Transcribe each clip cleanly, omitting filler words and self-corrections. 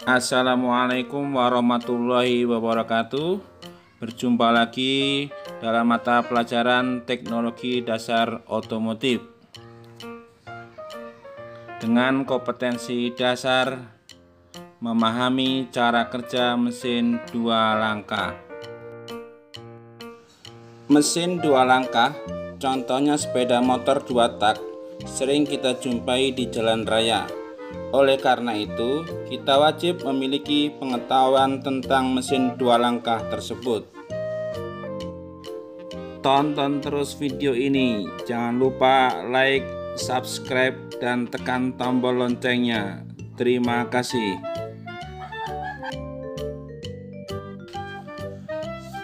Assalamualaikum warahmatullahi wabarakatuh. Berjumpa lagi dalam mata pelajaran Teknologi Dasar Otomotif dengan kompetensi dasar memahami cara kerja mesin dua langkah. Mesin dua langkah, contohnya sepeda motor dua tak, sering kita jumpai di jalan raya. Oleh karena itu, kita wajib memiliki pengetahuan tentang mesin dua langkah tersebut. Tonton terus video ini, jangan lupa like, subscribe, dan tekan tombol loncengnya. Terima kasih.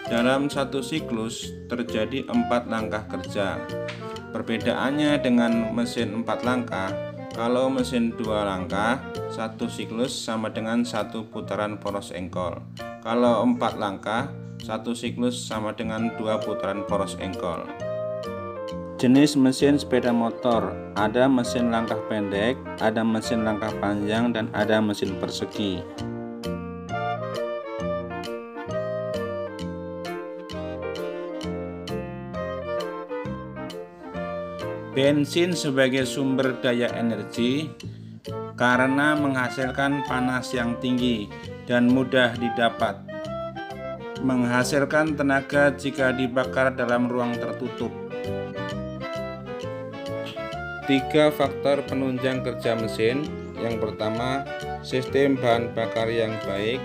Dalam satu siklus terjadi 4 langkah kerja. Perbedaannya dengan mesin 4 langkah, kalau mesin dua langkah, satu siklus sama dengan satu putaran poros engkol. Kalau 4 langkah, satu siklus sama dengan 2 putaran poros engkol. Jenis mesin sepeda motor, ada mesin langkah pendek, ada mesin langkah panjang, dan ada mesin persegi. Bensin sebagai sumber daya energi karena menghasilkan panas yang tinggi dan mudah didapat. Menghasilkan tenaga jika dibakar dalam ruang tertutup. 3 faktor penunjang kerja mesin. Yang pertama, sistem bahan bakar yang baik.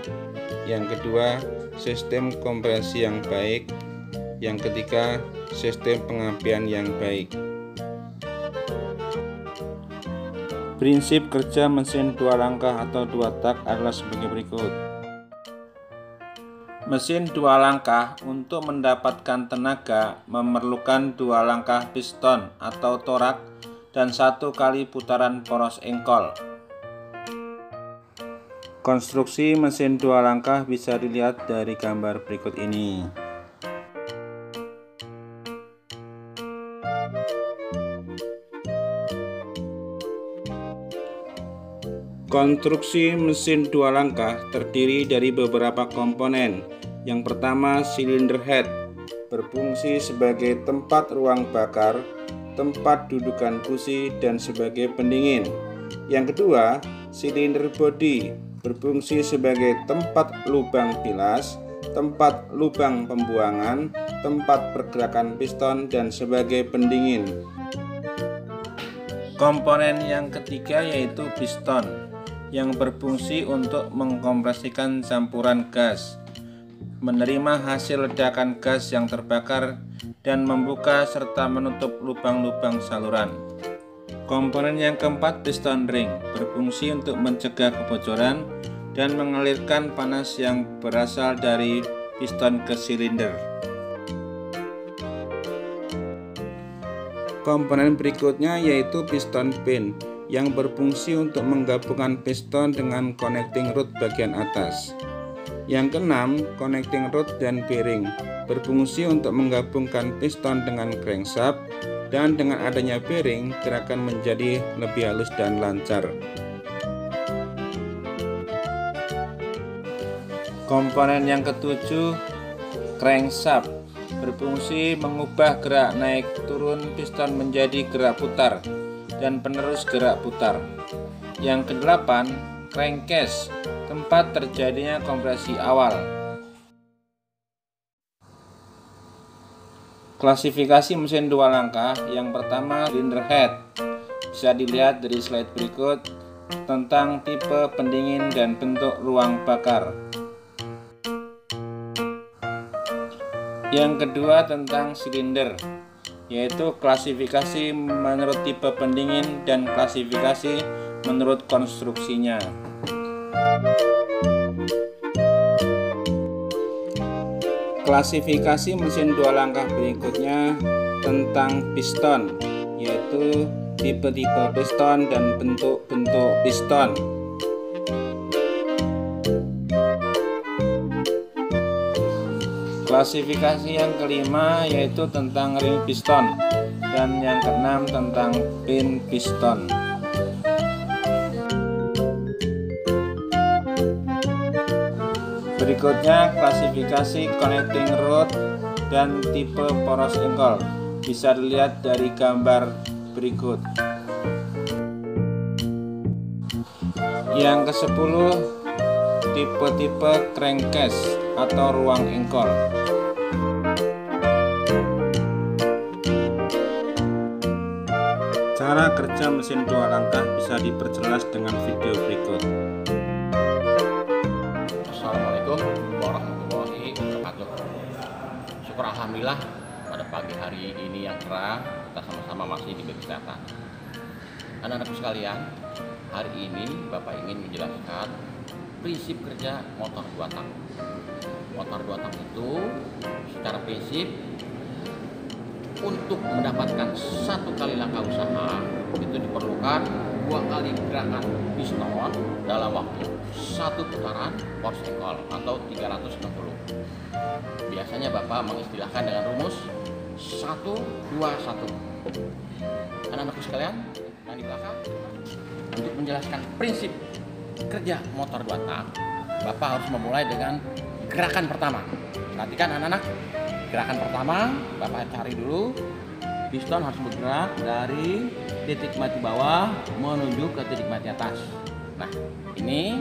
Yang kedua, sistem kompresi yang baik. Yang ketiga, sistem pengapian yang baik. Prinsip kerja mesin dua langkah atau dua tak adalah sebagai berikut. Mesin dua langkah untuk mendapatkan tenaga memerlukan 2 langkah piston atau torak dan 1 kali putaran poros engkol. Konstruksi mesin dua langkah bisa dilihat dari gambar berikut ini. Konstruksi mesin dua langkah terdiri dari beberapa komponen. Yang pertama, silinder head, berfungsi sebagai tempat ruang bakar, tempat dudukan busi, dan sebagai pendingin. Yang kedua, silinder body, berfungsi sebagai tempat lubang bilas, tempat lubang pembuangan, tempat pergerakan piston, dan sebagai pendingin. Komponen yang ketiga yaitu piston, yang berfungsi untuk mengkompresikan campuran gas, menerima hasil ledakan gas yang terbakar, dan membuka serta menutup lubang-lubang saluran. Komponen yang keempat, piston ring, berfungsi untuk mencegah kebocoran dan mengalirkan panas yang berasal dari piston ke silinder. Komponen berikutnya yaitu piston pin, yang berfungsi untuk menggabungkan piston dengan connecting rod bagian atas. Yang keenam, connecting rod dan bearing, berfungsi untuk menggabungkan piston dengan crankshaft, dan dengan adanya bearing, gerakan menjadi lebih halus dan lancar. Komponen yang ketujuh, crankshaft, berfungsi mengubah gerak naik turun piston menjadi gerak putar dan penerus gerak putar. Yang kedelapan, crankcase, tempat terjadinya kompresi awal. Klasifikasi mesin dua langkah. Yang pertama, cylinder head, bisa dilihat dari slide berikut tentang tipe pendingin dan bentuk ruang bakar. Yang kedua tentang silinder, yaitu klasifikasi menurut tipe pendingin dan klasifikasi menurut konstruksinya. Klasifikasi mesin dua langkah berikutnya tentang piston, yaitu tipe-tipe piston dan bentuk-bentuk piston. Klasifikasi yang kelima yaitu tentang ring piston, dan yang keenam tentang pin piston. Berikutnya klasifikasi connecting rod dan tipe poros engkol. Bisa dilihat dari gambar berikut. Yang ke-10, tipe-tipe crankcase atau ruang engkol. Cara kerja mesin 2 langkah bisa diperjelas dengan video berikut. Assalamualaikum warahmatullahi wabarakatuh. Syukur alhamdulillah pada pagi hari ini yang cerah kita sama-sama masih diberi kesehatan. Anak-anakku sekalian, hari ini Bapak ingin menjelaskan prinsip kerja motor 2 tak. Motor 2 tak itu secara prinsip untuk mendapatkan 1 kali langkah usaha itu diperlukan 2 kali gerakan piston dalam waktu 1 putaran poros engkol atau 360. Biasanya Bapak mengistilahkan dengan rumus 1-2-1. Anak-anakku sekalian yang di belakang, untuk menjelaskan prinsip kerja motor 2 tak, Bapak harus memulai dengan gerakan pertama. Perhatikan anak-anak, gerakan pertama Bapak cari dulu, piston harus bergerak dari titik mati bawah menuju ke titik mati atas. Nah, ini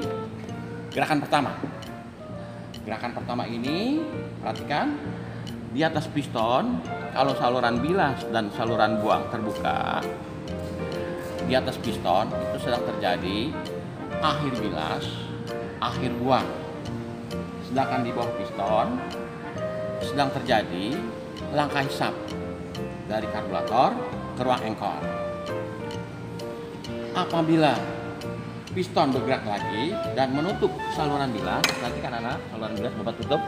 gerakan pertama. Gerakan pertama ini, perhatikan, di atas piston, kalau saluran bilas dan saluran buang terbuka, di atas piston itu sedang terjadi akhir bilas, akhir buang. Sedangkan di bawah piston sedang terjadi langkah hisap dari karburator ke ruang engkol. Apabila piston bergerak lagi dan menutup saluran bilas, perhatikan anak, saluran bilas Bapak tutup,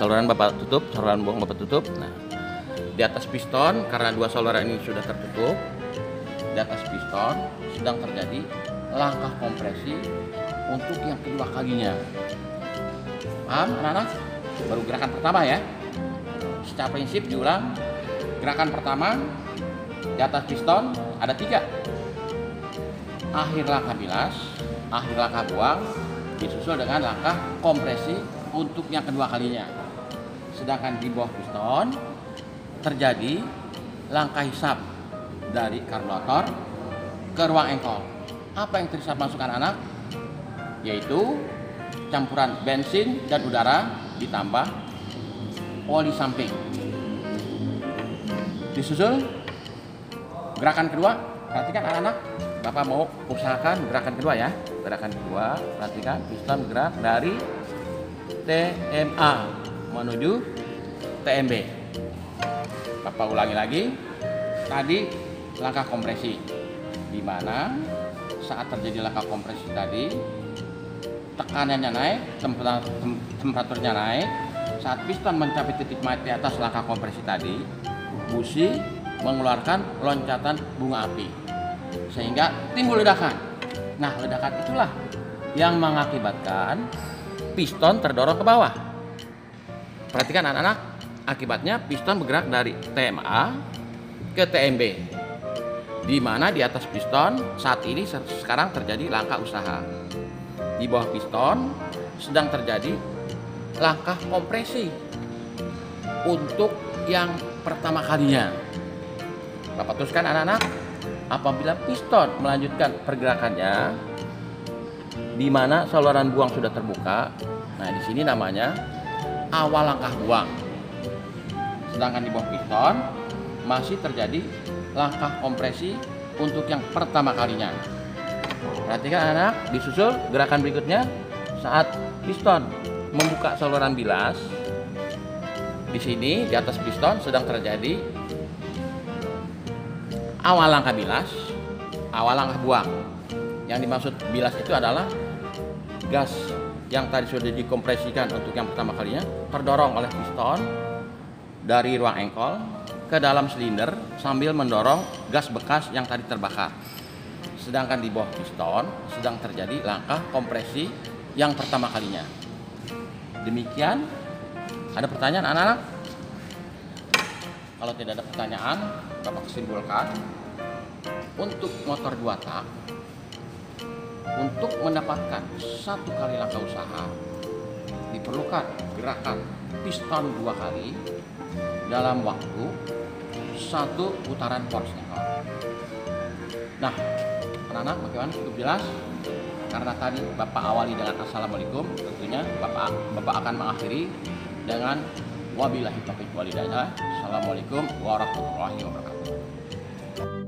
saluran Bapak tutup, saluran buang Bapak tutup. Nah, di atas piston karena 2 saluran ini sudah tertutup, di atas piston sedang terjadi langkah kompresi untuk yang kedua kalinya. Paham anak-anak? Baru gerakan pertama ya. Secara prinsip diulang. Gerakan pertama di atas piston ada 3. Akhir langkah bilas, akhir langkah buang, disusul dengan langkah kompresi untuk yang kedua kalinya. Sedangkan di bawah piston terjadi langkah hisap dari karburator ke ruang engkol. Apa yang terhisap masukkan anak? Yaitu campuran bensin dan udara ditambah oli samping. Disusul gerakan kedua, perhatikan anak-anak, Bapak mau usahakan gerakan kedua ya. Gerakan kedua, perhatikan piston bergerak dari TMA menuju TMB. Bapak ulangi lagi. Tadi langkah kompresi, di mana saat terjadi langkah kompresi tadi tekanannya naik, temperaturnya naik. Saat piston mencapai titik mati atas langkah kompresi tadi, busi mengeluarkan loncatan bunga api sehingga timbul ledakan. Nah, ledakan itulah yang mengakibatkan piston terdorong ke bawah. Perhatikan anak-anak, akibatnya piston bergerak dari TMA ke TMB, di mana di atas piston saat ini sekarang terjadi langkah usaha. Di bawah piston sedang terjadi langkah kompresi untuk yang pertama kalinya. Bapak teruskan anak-anak, apabila piston melanjutkan pergerakannya di mana saluran buang sudah terbuka, nah di sini namanya awal langkah buang. Sedangkan di bawah piston masih terjadi langkah kompresi untuk yang pertama kalinya. Perhatikan anak, disusul gerakan berikutnya saat piston membuka saluran bilas. Di sini di atas piston sedang terjadi awal langkah bilas, awal langkah buang. Yang dimaksud bilas itu adalah gas yang tadi sudah dikompresikan untuk yang pertama kalinya terdorong oleh piston dari ruang engkol ke dalam silinder sambil mendorong gas bekas yang tadi terbakar. Sedangkan di bawah piston sedang terjadi langkah kompresi yang pertama kalinya. Demikian. Ada pertanyaan anak-anak? Kalau tidak ada pertanyaan, Bapak kesimpulan untuk motor 2 tak, untuk mendapatkan 1 kali langkah usaha diperlukan gerakan piston 2 kali dalam waktu 1 putaran korsleting. Nah, anak-anak bagaimana, cukup jelas? Karena tadi Bapak awali dengan Assalamualaikum, tentunya Bapak akan mengakhiri dengan wabillahi taufiq walhidayah. Assalamualaikum warahmatullahi wabarakatuh.